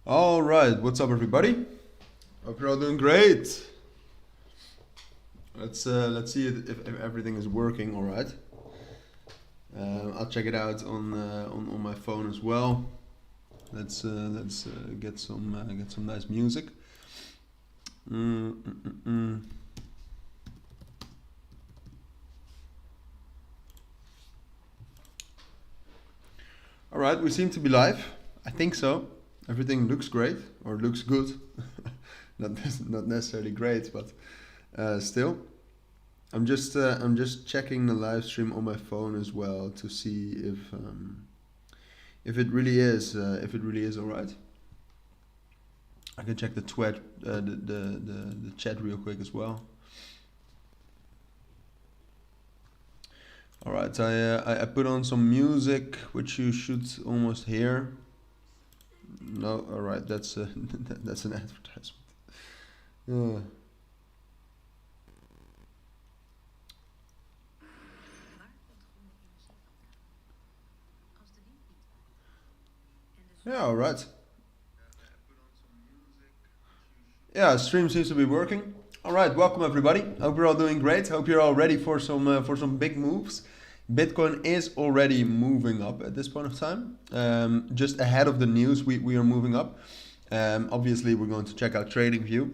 All right, what's up, everybody? Hope you're all doing great. Let's see if everything is working all right. I'll check it out on my phone as well. Let's get some nice music. All right, we seem to be live. I think so. Everything looks great or looks good. not necessarily great, but still. I'm just checking the live stream on my phone as well to see if it really is all right. I can check the the chat real quick as well. All right, I put on some music which you should almost hear. No, all right, that's that's an advertisement. Yeah, all right. Yeah, stream seems to be working. All right, welcome everybody. Hope you're all doing great. Hope you're all ready for some big moves. Bitcoin is already moving up at this point of time. Just ahead of the news, we are moving up. Obviously, we're going to check out TradingView.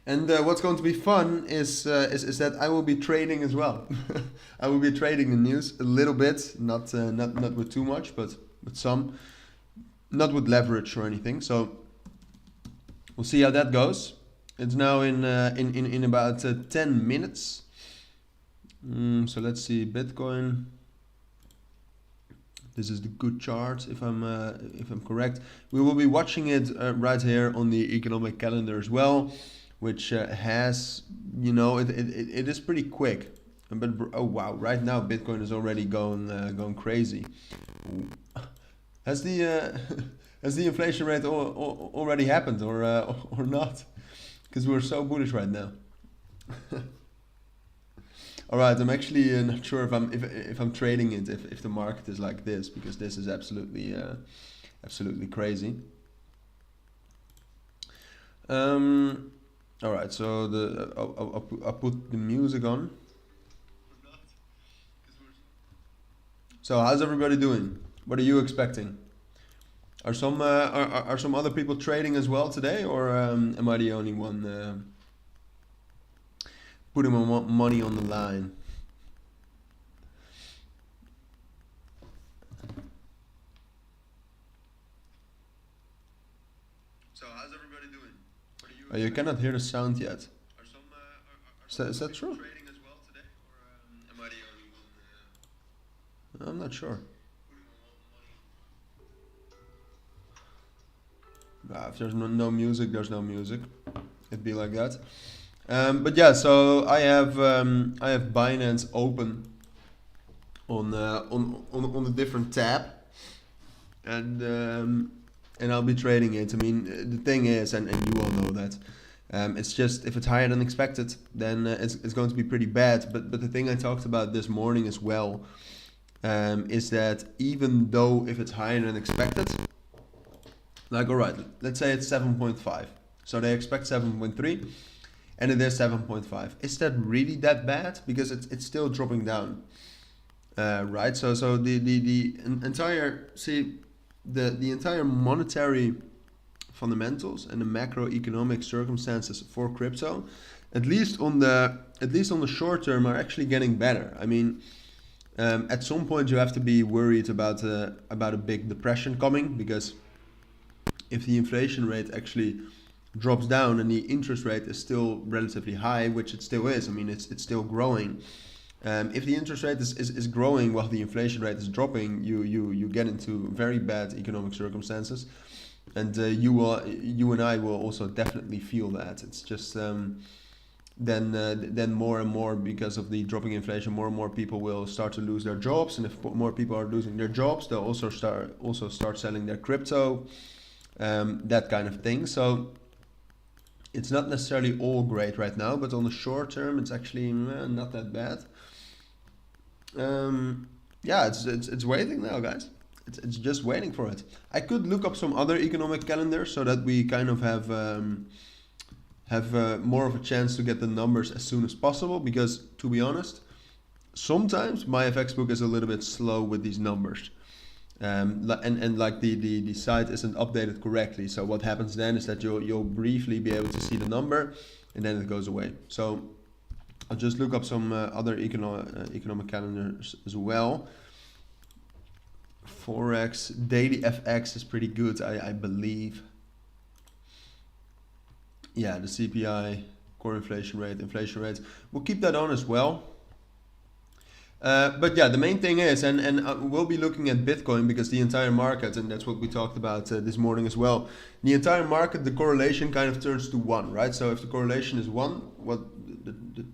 And what's going to be fun is that I will be trading as well. I will be trading the news a little bit, not with too much, but with some, not with leverage or anything. So we'll see how that goes. It's now in about 10 minutes. So let's see Bitcoin. This is the good chart, if I'm correct. We will be watching it right here on the economic calendar as well, which has, you know, it is pretty quick. But oh wow, right now Bitcoin is already going crazy. Has the has the inflation rate already happened or not? Because we're so bullish right now. All right, I'm actually not sure if I'm trading it if the market is like this, because this is absolutely crazy. All right, so I'll put the music on. So how's everybody doing? What are you expecting? Are some other people trading as well today, or am I the only one putting my money on the line? So how's everybody doing? What are you cannot hear the sound yet. Is that true? Trading as well today, or am I the only one? I'm not sure. If there's no music, there's no music. It'd be like that. But yeah, so I have Binance open on a different tab, and I'll be trading it. I mean, the thing is, and you all know that, it's just if it's higher than expected, then it's going to be pretty bad. But the thing I talked about this morning as well is that even though if it's higher than expected, like all right, let's say it's 7.5, so they expect 7.3. And it is 7.5. Is that really that bad? Because it's still dropping down, right? So the entire the entire monetary fundamentals and the macroeconomic circumstances for crypto, at least on the short term, are actually getting better. I mean, at some point you have to be worried about a big depression coming, because if the inflation rate actually drops down and the interest rate is still relatively high, which it still is, I mean, it's still growing. If the interest rate is growing while the inflation rate is dropping, you get into very bad economic circumstances, and you and I will also definitely feel that. It's just then more and more, because of the dropping inflation, more and more people will start to lose their jobs, and if more people are losing their jobs, they'll also start selling their crypto, that kind of thing. So it's not necessarily all great right now, but on the short term, it's actually not that bad. Yeah, it's waiting now, guys. it's just waiting for it. I could look up some other economic calendars so that we kind of have more of a chance to get the numbers as soon as possible, because to be honest, sometimes my FX book is a little bit slow with these numbers. And like the site isn't updated correctly. So what happens then is that you'll briefly be able to see the number and then it goes away. So I'll just look up some other economic calendars as well. Forex, daily FX is pretty good, I believe. Yeah, the CPI, core inflation rate, we'll keep that on as well. But yeah, the main thing is, and we'll be looking at Bitcoin, because the entire market, and that's what we talked about this morning as well, the entire market, the correlation kind of turns to 1, right? So if the correlation is 1, what the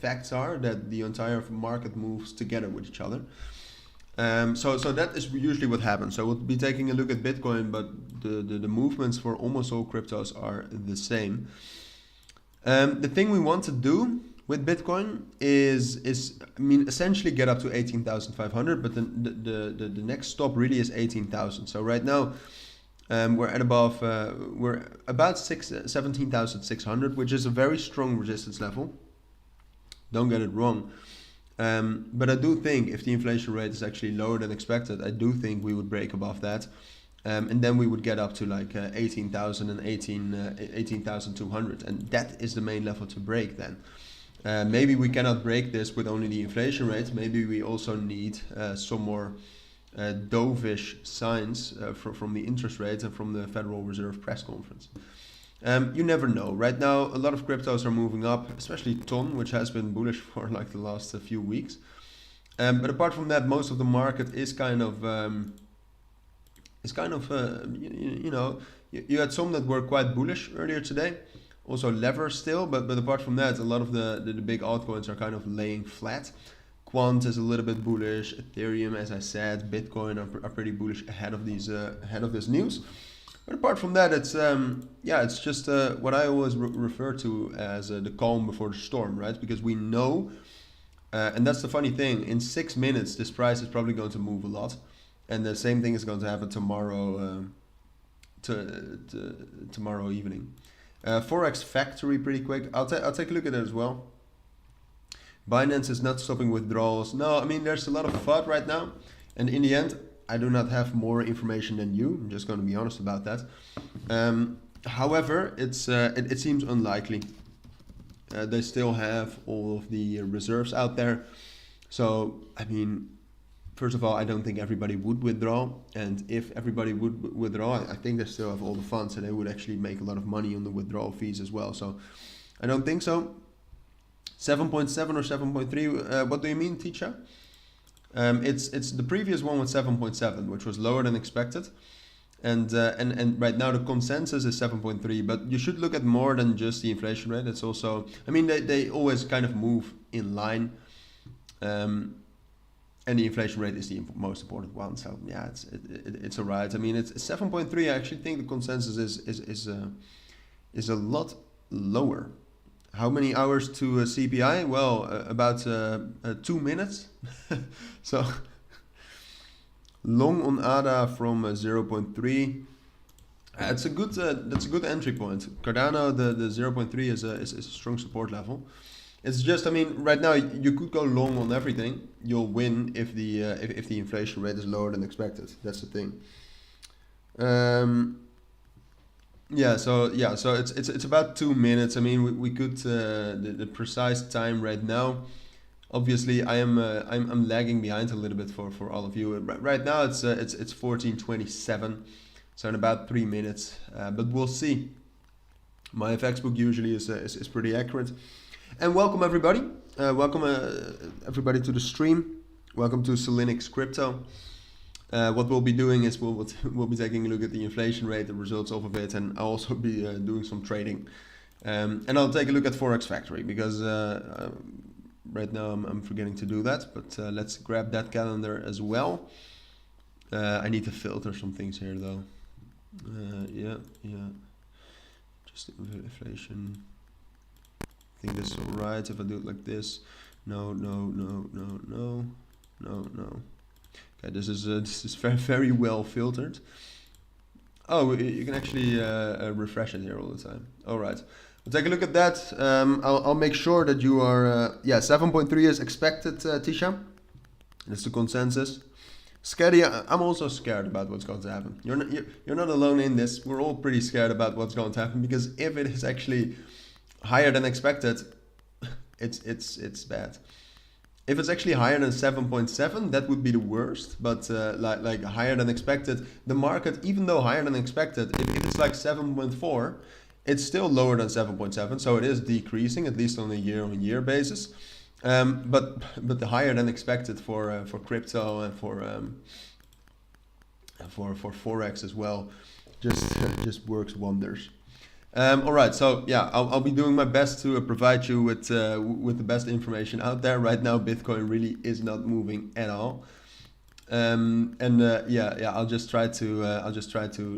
facts are that the entire market moves together with each other. So that is usually what happens. So we'll be taking a look at Bitcoin, but the movements for almost all cryptos are the same. The thing we want to do with Bitcoin is I mean, essentially get up to 18,500, but the next stop really is 18,000. So right now we're at above we're about 17,600, which is a very strong resistance level. Don't get it wrong. But I do think if the inflation rate is actually lower than expected, I do think we would break above that. And then we would get up to like 18,000 and 18,200. And that is the main level to break then. Maybe we cannot break this with only the inflation rate. Maybe we also need some more dovish signs from the interest rates and from the Federal Reserve press conference. You never know. Right now, a lot of cryptos are moving up, especially TON, which has been bullish for like the last few weeks. But apart from that, most of the market is kind of, you know, you had some that were quite bullish earlier today. Also lever still, but apart from that, a lot of the big altcoins are kind of laying flat. Quant is a little bit bullish. Ethereum, as I said, Bitcoin are pretty bullish ahead of these ahead of this news. But apart from that, it's it's just what I always refer to as the calm before the storm, right? Because we know, and that's the funny thing, in 6 minutes this price is probably going to move a lot, and the same thing is going to happen tomorrow, tomorrow evening. Forex Factory, pretty quick. I'll take a look at it as well. Binance is not stopping withdrawals. No, I mean, there's a lot of FUD right now, and in the end, I do not have more information than you. I'm just going to be honest about that. However, it seems unlikely. They still have all of the reserves out there. So, I mean, first of all, I don't think everybody would withdraw. And if everybody would withdraw, I think they still have all the funds, and they would actually make a lot of money on the withdrawal fees as well. So, I don't think so. 7.7 or 7.3, what do you mean, teacher? It's the previous one with 7.7, which was lower than expected, and right now the consensus is 7.3. But you should look at more than just the inflation rate. It's also, I mean, they always kind of move in line, and the inflation rate is the most important one. So yeah, it's alright. I mean, it's 7.3. I actually think the consensus is a lot lower. How many hours to CPI? Well, about 2 minutes. So long on ADA from 0.3. That's a good entry point. Cardano, the 0.3 is a strong support level. It's just, I mean, right now you could go long on everything. You'll win if the inflation rate is lower than expected. That's the thing. So it's about 2 minutes. I mean, we could the precise time right now. Obviously, I'm lagging behind a little bit for all of you. Right now it's 14:27, so in about 3 minutes. But we'll see. My FX book usually is pretty accurate. And welcome everybody. Welcome everybody to the stream. Welcome to Cilinix Crypto. What we'll be doing is we'll be taking a look at the inflation rate, the results of it, and I'll also be doing some trading. And I'll take a look at Forex Factory, because right now I'm forgetting to do that. But let's grab that calendar as well. I need to filter some things here though. Just inflation. I think this is alright if I do it like this. No. Okay, this is very, very well filtered. Oh, you can actually refresh it here all the time. All right. We'll take a look at that. I'll make sure that you are... yeah, 7.3 is expected, Tisha. That's the consensus. Scary, I'm also scared about what's going to happen. You're not alone in this. We're all pretty scared about what's going to happen, because if it is actually higher than expected, it's bad. If it's actually higher than 7.7, that would be the worst. But like higher than expected, the market, even though higher than expected, if it's like 7.4, it's still lower than 7.7. So it is decreasing, at least on a year-on-year basis. But the higher than expected for crypto and for forex as well, just works wonders. All right, so yeah, I'll be doing my best to provide you with the best information out there. Right now, Bitcoin really is not moving at all, yeah, I'll just try to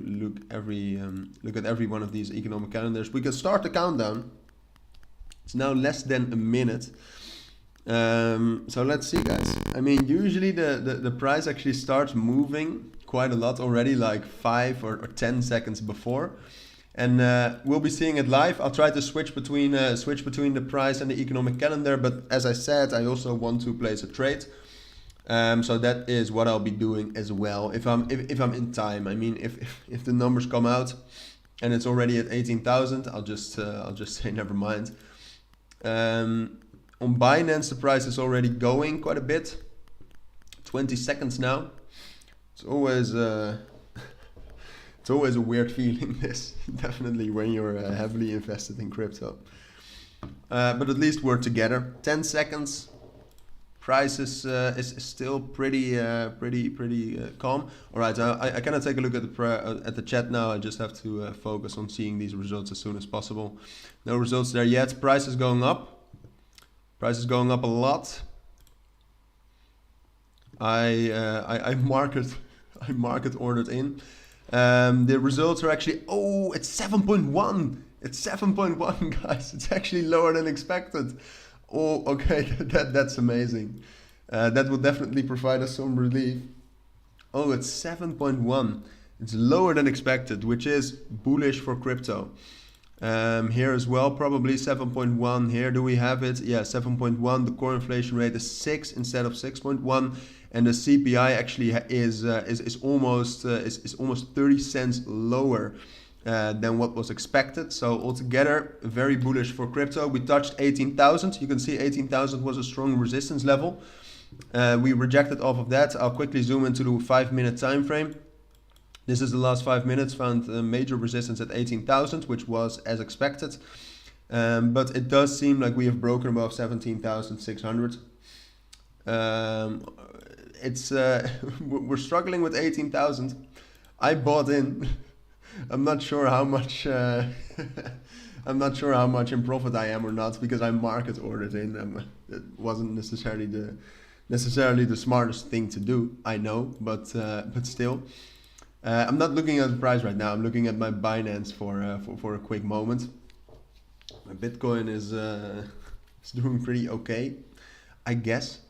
look at every one of these economic calendars. We can start the countdown. It's now less than a minute. So let's see, guys. I mean, usually the price actually starts moving quite a lot already, like 5 or 10 seconds before, and we'll be seeing it live. I'll try to switch between the price and the economic calendar, but as I said, I also want to place a trade. So that is what I'll be doing as well if I'm in time. I mean, if the numbers come out and it's already at 18,000, I'll just say never mind. On Binance, the price is already going quite a bit. 20 seconds now. It's always a weird feeling, this, definitely, when you're heavily invested in crypto. But at least we're together. 10 seconds. Price is still pretty calm. All right, I cannot take a look at the chat now. I just have to focus on seeing these results as soon as possible. No results there yet. Price is going up. Price is going up a lot. I market ordered in. The results are actually, oh, it's 7.1. It's 7.1, guys. It's actually lower than expected. Oh, okay, that's amazing. That will definitely provide us some relief. Oh, it's 7.1. It's lower than expected, which is bullish for crypto. Here as well, probably 7.1. Here, do we have it? Yeah, 7.1. The core inflation rate is 6 instead of 6.1, and the CPI actually is almost 30 cents lower than what was expected. So altogether, very bullish for crypto. We touched 18,000. You can see 18,000 was a strong resistance level. We rejected off of that. I'll quickly zoom into the 5-minute time frame. This is the last 5 minutes, found major resistance at 18,000, which was as expected. But it does seem like we have broken above 17,600. We're struggling with 18,000. I bought in. I'm not sure how much. I'm not sure how much in profit I am or not, because I market ordered in. It wasn't necessarily the smartest thing to do. I know, but still. I'm not looking at the price right now. I'm looking at my Binance for a quick moment. My Bitcoin is doing pretty okay, I guess.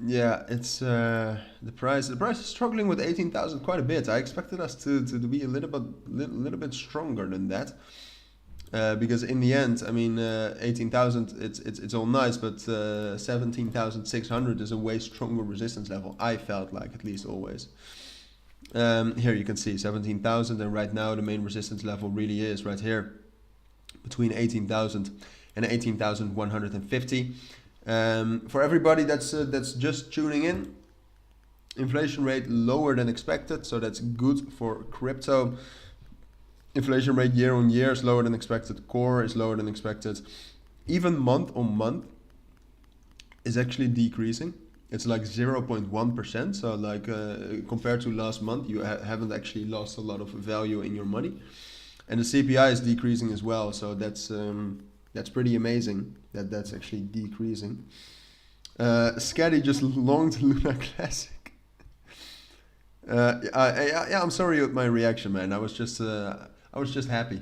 Yeah, it's the price. The price is struggling with 18,000 quite a bit. I expected us to be a little bit stronger than that. Because in the end, I mean, 18,000, it's all nice, but 17,600 is a way stronger resistance level. I felt like, at least always. Here you can see 17,000, and right now the main resistance level really is right here, between 18,000 and 18,150. For everybody that's just tuning in, inflation rate lower than expected, so that's good for crypto. Inflation rate year on year is lower than expected. Core is lower than expected. Even month on month is actually decreasing. It's like 0.1%. So like compared to last month, you haven't actually lost a lot of value in your money. And the CPI is decreasing as well. So that's pretty amazing that that's actually decreasing. Scatty just longed Luna Classic. Yeah, I'm sorry with my reaction, man. I was just happy.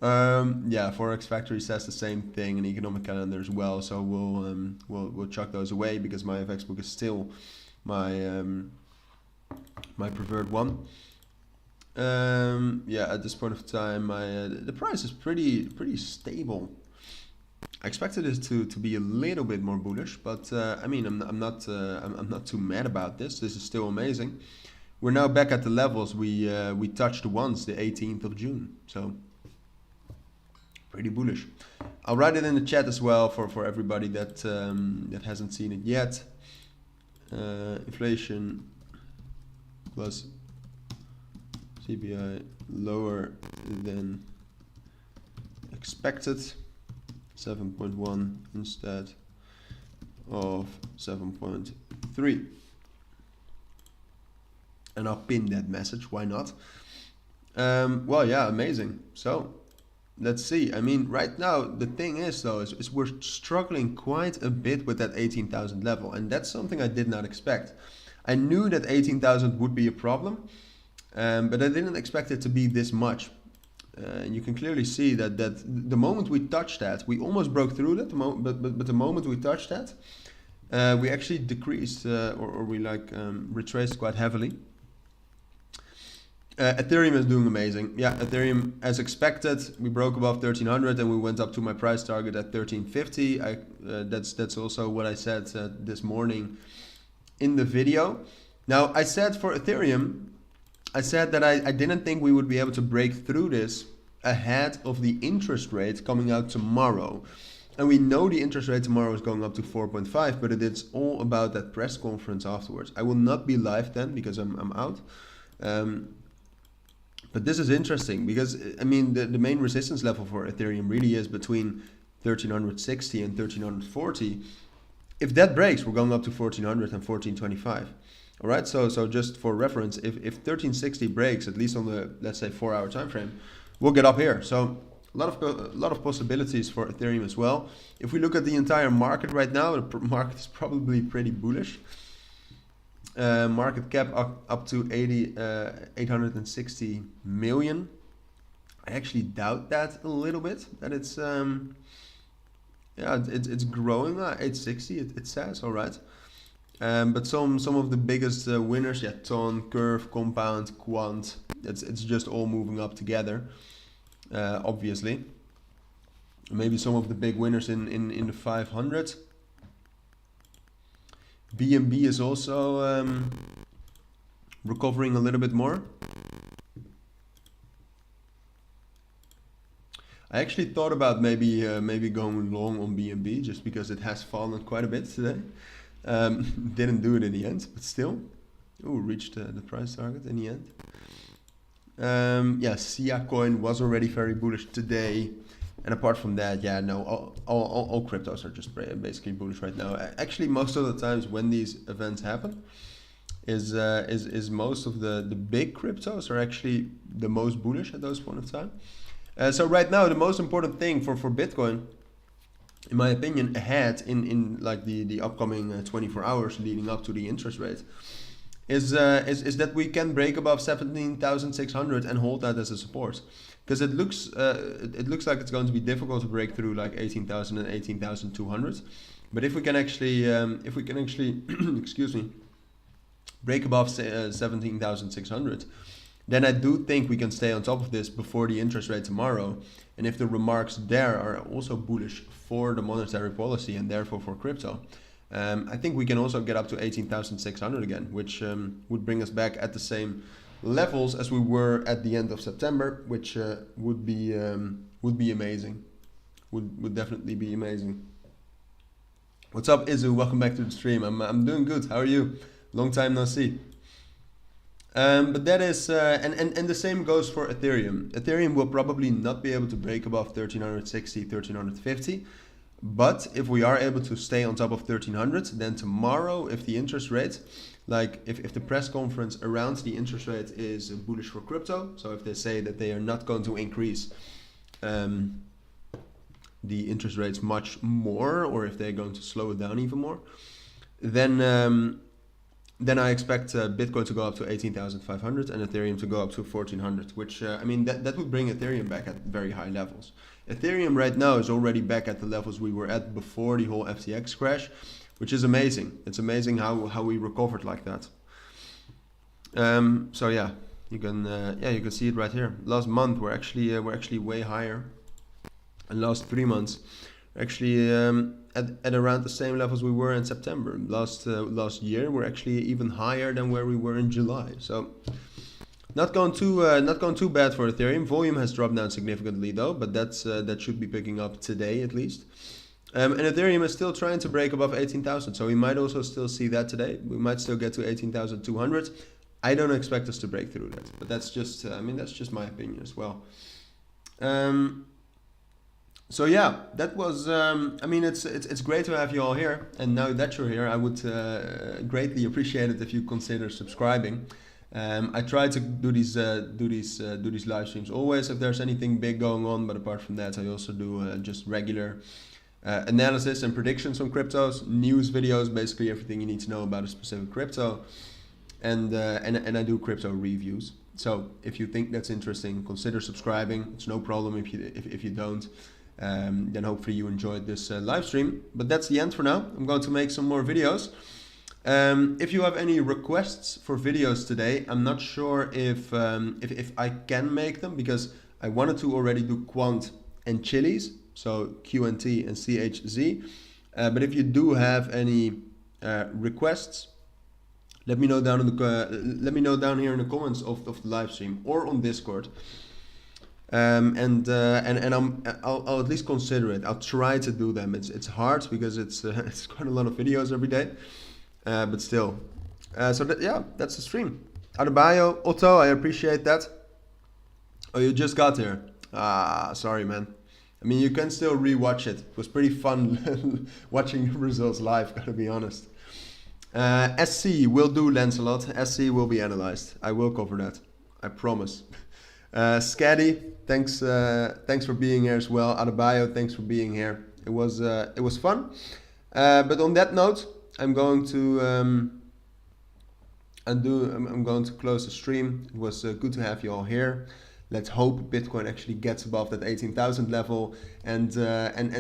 Yeah, Forex Factory says the same thing, and Economic Calendar as well. So we'll chuck those away because my FX book is still my my preferred one. Yeah, at this point of time, my the price is pretty stable. I expected it to be a little bit more bullish, but I mean, I'm not too mad about this. This is still amazing. We're now back at the levels we touched once, the 18th of June. So pretty bullish. I'll write it in the chat as well for everybody that that hasn't seen it yet. Inflation plus CPI lower than expected, 7.1 instead of 7.3. And I'll pin that message, why not? Well, yeah, amazing. So let's see. I mean, right now, the thing is though, is we're struggling quite a bit with that 18,000 level. And that's something I did not expect. I knew that 18,000 would be a problem, but I didn't expect it to be this much. And you can clearly see that the moment we touched that, we almost broke through that. But the moment we touched that, we actually decreased or we like retraced quite heavily. Ethereum is doing amazing. Yeah, Ethereum, as expected, we broke above 1300 and we went up to my price target at 1350. That's also what I said this morning in the video. Now, I said for Ethereum, I said that I didn't think we would be able to break through this ahead of the interest rate coming out tomorrow. And we know the interest rate tomorrow is going up to 4.5, but it's all about that press conference afterwards. I will not be live then because I'm out. But this is interesting because, I mean, the main resistance level for Ethereum really is between 1360 and 1340. If that breaks, we're going up to 1400 and 1425. All right, so just for reference, if 1360 breaks, at least on the, let's say, 4-hour time frame, we'll get up here. So a lot of possibilities for Ethereum as well. If we look at the entire market right now, the market is probably pretty bullish. Market cap up to 860 million. I actually doubt that a little bit, that it's yeah, it's growing. 860 it says, all right. But some of the biggest winners, yeah, Ton, Curve, Compound, Quant, it's just all moving up together, obviously. Maybe some of the big winners in the 500. BNB is also recovering a little bit more. I actually thought about maybe going long on BNB just because it has fallen quite a bit today. Didn't do it in the end, but still. Ooh, reached the price target in the end. Yeah, Sia coin was already very bullish today. And apart from that, yeah, no, all cryptos are just basically bullish right now. Actually, most of the times when these events happen, is most of the big cryptos are actually the most bullish at those point of time. So right now, the most important thing for Bitcoin, in my opinion, ahead in like the upcoming 24 hours leading up to the interest rate, is that we can break above 17,600 and hold that as a support. Because it looks like it's going to be difficult to break through like 18,000 and 18,200. But if we can actually excuse me, break above 17,600, then I do think we can stay on top of this before the interest rate tomorrow. And if the remarks there are also bullish for the monetary policy and therefore for crypto, I think we can also get up to 18,600 again, which would bring us back at the same levels as we were at the end of September, which would be amazing. Would definitely be amazing. What's up, Izu? Welcome back to the stream. I'm doing good. How are you? Long time no see. But that is and the same goes for Ethereum. Ethereum will probably not be able to break above 1360, 1350. But if we are able to stay on top of 1300, then tomorrow, if the interest rate, like if the press conference around the interest rate is bullish for crypto, so if they say that they are not going to increase the interest rates much more, or if they're going to slow it down even more, then then I expect Bitcoin to go up to 18,500 and Ethereum to go up to 1,400, which I mean that would bring Ethereum back at very high levels. Ethereum right now is already back at the levels we were at before the whole FTX crash, which is amazing. It's amazing how we recovered like that. So yeah, you can see it right here. Last month we're actually way higher, and last 3 months actually at around the same levels we were in September. Last year we're actually even higher than where we were in July. So not going too bad for Ethereum. Volume has dropped down significantly though, but that should be picking up today at least. And Ethereum is still trying to break above 18,000, so we might also still see that today. We might still get to 18,200. I don't expect us to break through that, but that's just that's just my opinion as well. So yeah, that was it's great to have you all here, and now that you're here, I would greatly appreciate it if you consider subscribing. I try to do these live streams always if there's anything big going on, but apart from that, I also do just regular analysis and predictions on cryptos, news videos, basically everything you need to know about a specific crypto, and I do crypto reviews. So if you think that's interesting, consider subscribing. It's no problem if you don't. Then hopefully you enjoyed this live stream. But that's the end for now. I'm going to make some more videos. If you have any requests for videos today, I'm not sure if I can make them, because I wanted to already do quant and chilies, so QNT and CHZ. But if you do have any requests, let me know down here in the comments of the live stream or on Discord. I'll at least consider it. I'll try to do them. It's hard because it's quite a lot of videos every day, but still. That's the stream. Adebayo, Otto, I appreciate that. Oh, you just got here. Sorry, man. I mean, you can still rewatch it. It was pretty fun watching the results live, gotta be honest. SC will do, Lancelot. SC will be analyzed. I will cover that. I promise. Scaddy, thanks for being here as well. Adebayo, thanks for being here. It was fun. But on that note, I'm going to close the stream. It was good to have you all here. Let's hope Bitcoin actually gets above that 18,000 level, and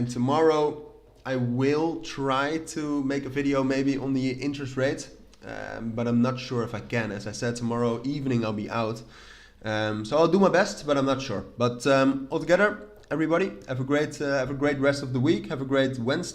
tomorrow I will try to make a video maybe on the interest rate, but I'm not sure if I can. As I said, tomorrow evening I'll be out. So I'll do my best, but I'm not sure. But altogether, everybody, have a great rest of the week. Have a great Wednesday.